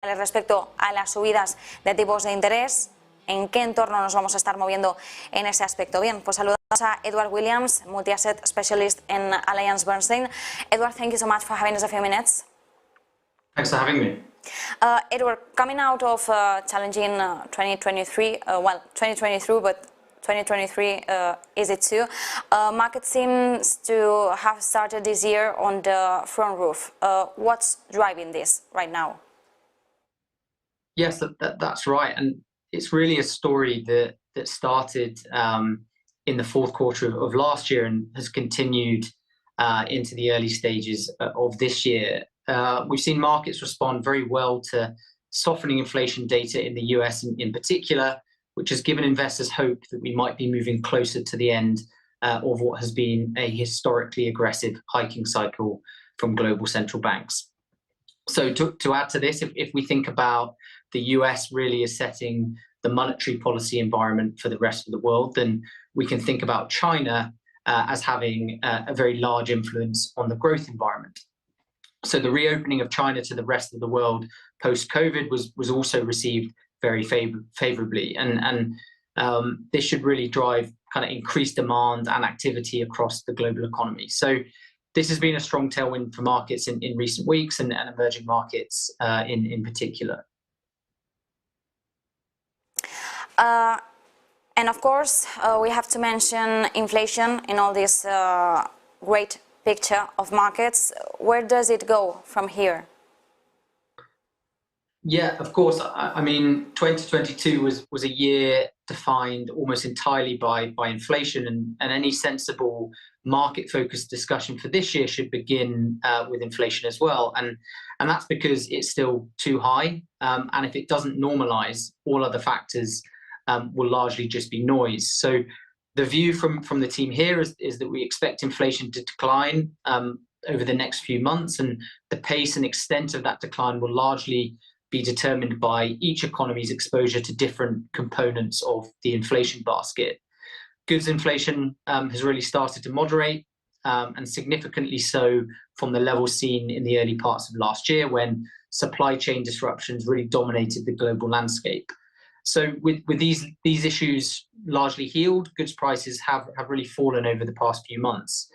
respecto a las subidas de tipos de interés. ¿En qué entorno nos vamos a estar moviendo en ese aspecto? Bien, pues saludamos a Edward Williams, Multi-Asset Specialist in Alliance Bernstein. Edward, thank you so much for having us a few minutes. Thanks for having me. Edward, coming out of challenging 2023, 2023, but 2023 is it too, market seems to have started this year on the front roof. What's driving this right now? Yes, that's right, and it's really a story that started in the fourth quarter of last year and has continued into the early stages of this year. We've seen markets respond very well to softening inflation data in the US in particular, which has given investors hope that we might be moving closer to the end of what has been a historically aggressive hiking cycle from global central banks. So to add to this, if we think about the US really is setting the monetary policy environment for the rest of the world, then we can think about China as having a very large influence on the growth environment. So the reopening of China to the rest of the world post-COVID was also received very favorably, and this should really drive kind of increased demand and activity across the global economy. So this has been a strong tailwind for markets in recent weeks and emerging markets in particular. And of course, we have to mention inflation in all this great picture of markets. Where does it go from here? Yeah, of course. I mean, 2022 was a year defined almost entirely by inflation, and any sensible market-focused discussion for this year should begin with inflation as well. And that's because it's still too high, and if it doesn't normalize, all other factors will largely just be noise. So the view from the team here is that we expect inflation to decline over the next few months, and the pace and extent of that decline will largely be determined by each economy's exposure to different components of the inflation basket. Goods inflation has really started to moderate, and significantly so from the levels seen in the early parts of last year when supply chain disruptions really dominated the global landscape. So with these issues largely healed, goods prices have really fallen over the past few months.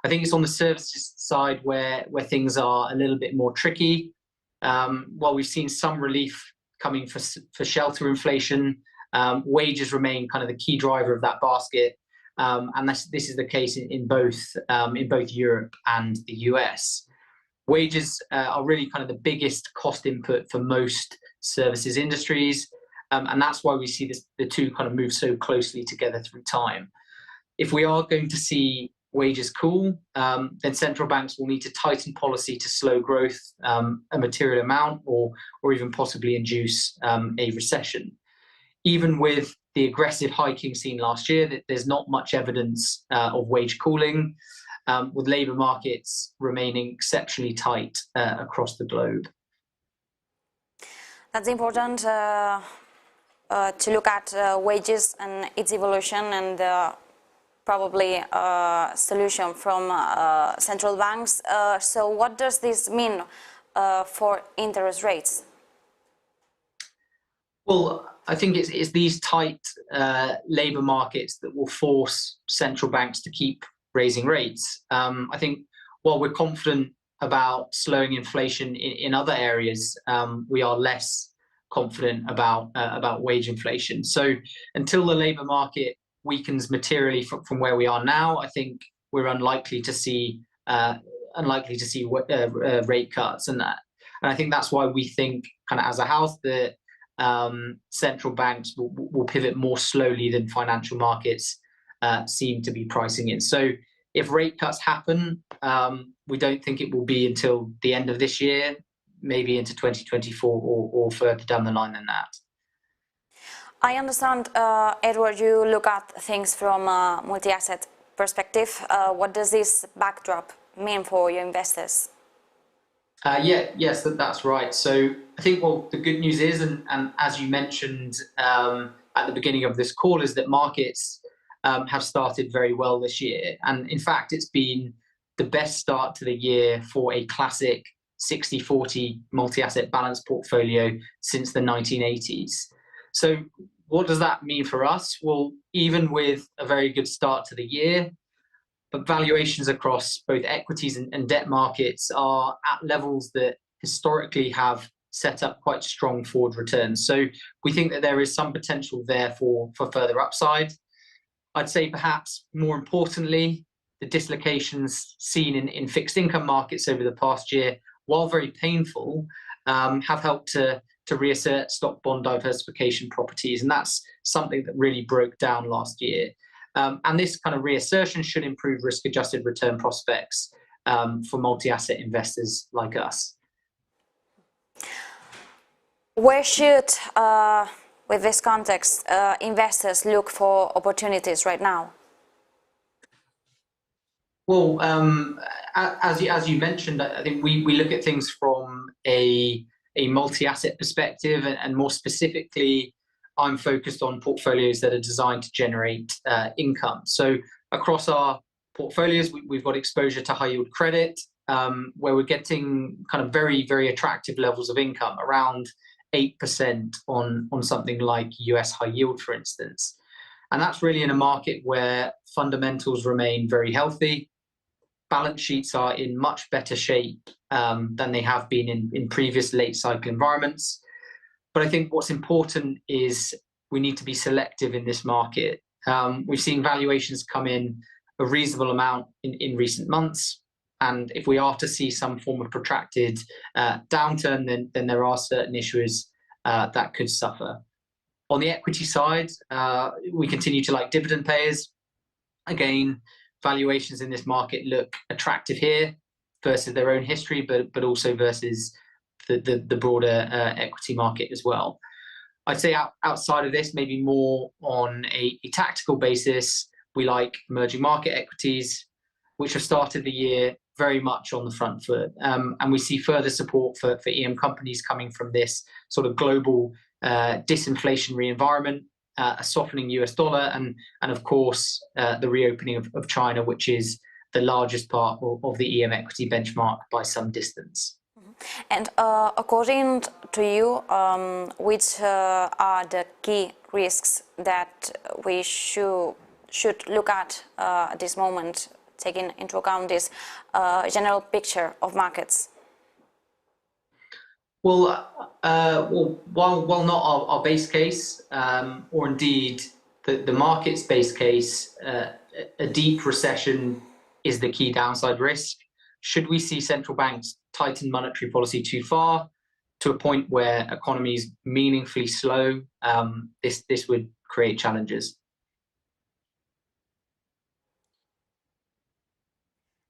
I think it's on the services side where things are a little bit more tricky. While we've seen some relief coming for shelter inflation, wages remain kind of the key driver of that basket, and this is the case in both Europe and the US. Wages are really kind of the biggest cost input for most services industries, and that's why we see the two kind of move so closely together through time. If we are going to see wages cool, then central banks will need to tighten policy to slow growth a material amount, or even possibly induce a recession. Even with the aggressive hiking seen last year, there's not much evidence of wage cooling, with labour markets remaining exceptionally tight across the globe. That's important to look at wages and its evolution, and probably a solution from central banks. So what does this mean for interest rates? Well, I think it's these tight labour markets that will force central banks to keep raising rates. I think while we're confident about slowing inflation in other areas, we are less confident about wage inflation. So until the labour market weakens materially from where we are now, I think we're unlikely to see rate cuts, and I think that's why we think, kind of as a house, that central banks will pivot more slowly than financial markets seem to be pricing in. So if rate cuts happen, we don't think it will be until the end of this year, maybe into 2024 or further down the line than that. I understand, Edward, you look at things from a multi-asset perspective. What does this backdrop mean for your investors? Yes, that's right. So I think, well, the good news is, and as you mentioned at the beginning of this call, is that markets have started very well this year. And in fact, it's been the best start to the year for a classic 60-40 multi-asset balanced portfolio since the 1980s. So what does that mean for us? Well, even with a very good start to the year, but valuations across both equities and debt markets are at levels that historically have set up quite strong forward returns. So we think that there is some potential there for further upside. I'd say perhaps more importantly, the dislocations seen in fixed income markets over the past year, while very painful, have helped to reassert stock bond diversification properties. And that's something that really broke down last year. And this kind of reassertion should improve risk-adjusted return prospects for multi-asset investors like us. Where should, with this context, investors look for opportunities right now? Well, as you mentioned, I think we look at things from a multi-asset perspective, and more specifically, I'm focused on portfolios that are designed to generate income. So across our portfolios, we've got exposure to high yield credit, where we're getting kind of very, very attractive levels of income, around 8% on something like US high yield, for instance. And that's really in a market where fundamentals remain very healthy. Balance sheets are in much better shape than they have been in previous late cycle environments. But I think what's important is we need to be selective in this market. We've seen valuations come in a reasonable amount in recent months. And if we are to see some form of protracted downturn, then there are certain issuers that could suffer. On the equity side, we continue to like dividend payers. Again, valuations in this market look attractive here versus their own history, but also versus the broader equity market as well. I'd say outside of this, maybe more on a tactical basis, we like emerging market equities, which have started the year very much on the front foot. And we see further support for EM companies coming from this sort of global disinflationary environment, a softening US dollar, and of course, the reopening of China, which is the largest part of the EM equity benchmark by some distance. And according to you, which are the key risks that we should look at this moment, taking into account this general picture of markets? Well, while not our base case, or indeed the market's base case, a deep recession is the key downside risk. Should we see central banks tighten monetary policy too far, to a point where economies meaningfully slow, this would create challenges.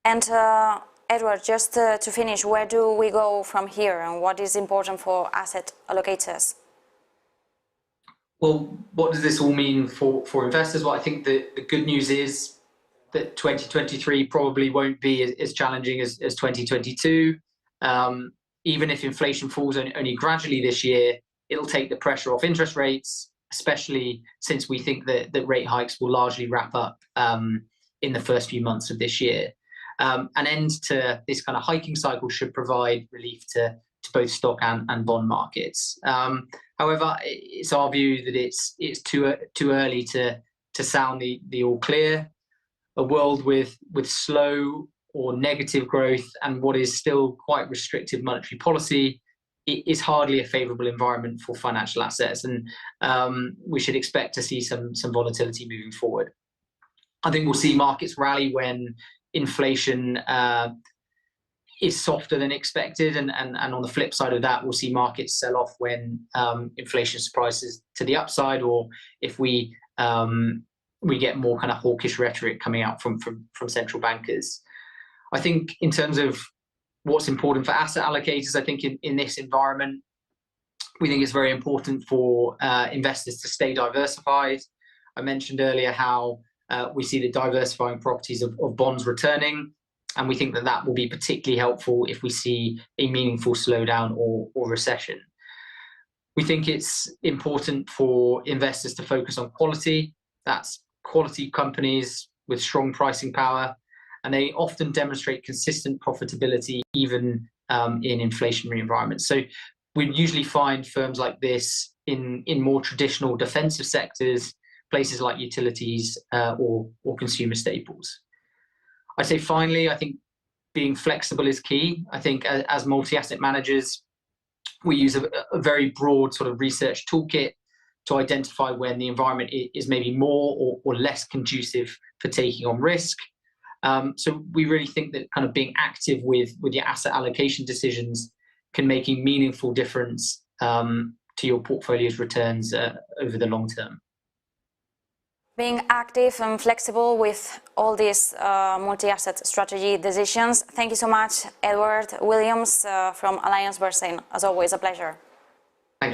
And Edward, just to finish, where do we go from here, and what is important for asset allocators? Well, what does this all mean for investors? Well, I think the good news is that 2023 probably won't be as challenging as 2022. Even if inflation falls only gradually this year, it'll take the pressure off interest rates, especially since we think that rate hikes will largely wrap up in the first few months of this year. An end to this kind of hiking cycle should provide relief to both stock and bond markets. However, it's our view that it's too early to sound the all clear. A world with slow or negative growth and what is still quite restrictive monetary policy is hardly a favorable environment for financial assets, and we should expect to see some volatility moving forward. I think we'll see markets rally when inflation is softer than expected, and on the flip side of that, we'll see markets sell off when inflation surprises to the upside, or if we get more kind of hawkish rhetoric coming out from central bankers. I think in terms of what's important for asset allocators, I think in this environment, we think it's very important for investors to stay diversified. I mentioned earlier how we see the diversifying properties of bonds returning, and we think that will be particularly helpful if we see a meaningful slowdown or recession. We think it's important for investors to focus on quality. That's quality companies with strong pricing power, and they often demonstrate consistent profitability even in inflationary environments. So we usually find firms like this in more traditional defensive sectors, places like utilities or consumer staples. I'd say finally, I think being flexible is key. I think as multi-asset managers, we use a very broad sort of research toolkit to identify when the environment is maybe more or less conducive for taking on risk. So we really think that kind of being active with your asset allocation decisions can make a meaningful difference to your portfolio's returns over the long term. Being active and flexible with all these multi-asset strategy decisions. Thank you so much, Edward Williams from Alliance Bernstein. As always, a pleasure.